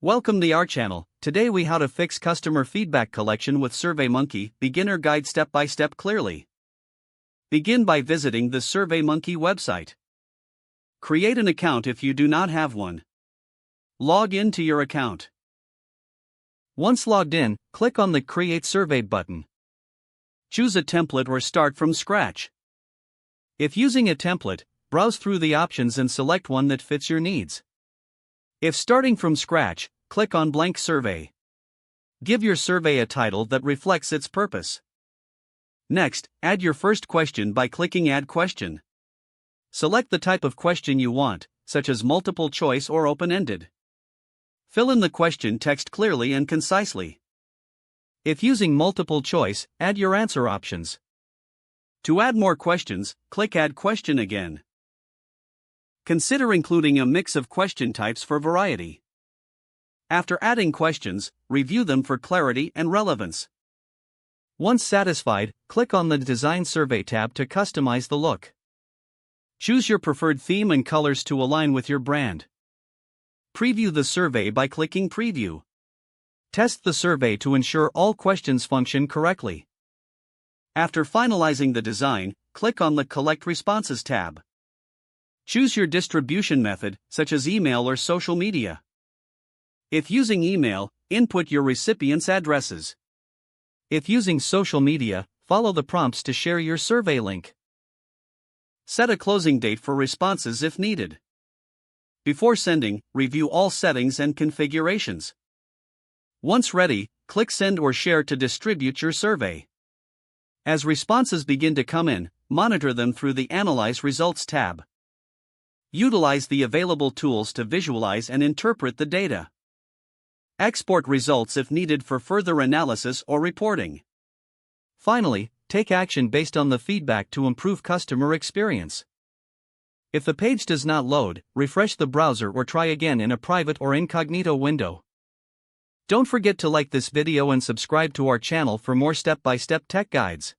Welcome to our channel. Today we how to fix customer feedback collection with SurveyMonkey, beginner guide step by step clearly. Begin by visiting the SurveyMonkey website. Create an account if you do not have one. Log in to your account. Once logged in, click on the Create Survey button. Choose a template or start from scratch. If using a template, browse through the options and select one that fits your needs. If starting from scratch, click on Blank Survey. Give your survey a title that reflects its purpose. Next, add your first question by clicking Add Question. Select the type of question you want, such as multiple choice or open-ended. Fill in the question text clearly and concisely. If using multiple choice, add your answer options. To add more questions, click Add Question again. Consider including a mix of question types for variety. After adding questions, review them for clarity and relevance. Once satisfied, click on the Design Survey tab to customize the look. Choose your preferred theme and colors to align with your brand. Preview the survey by clicking Preview. Test the survey to ensure all questions function correctly. After finalizing the design, click on the Collect Responses tab. Choose your distribution method, such as email or social media. If using email, input your recipients' addresses. If using social media, follow the prompts to share your survey link. Set a closing date for responses if needed. Before sending, review all settings and configurations. Once ready, click Send or Share to distribute your survey. As responses begin to come in, monitor them through the Analyze Results tab. Utilize the available tools to visualize and interpret the data. Export results if needed for further analysis or reporting. Finally, take action based on the feedback to improve customer experience. If the page does not load, refresh the browser or try again in a private or incognito window. Don't forget to like this video and subscribe to our channel for more step-by-step tech guides.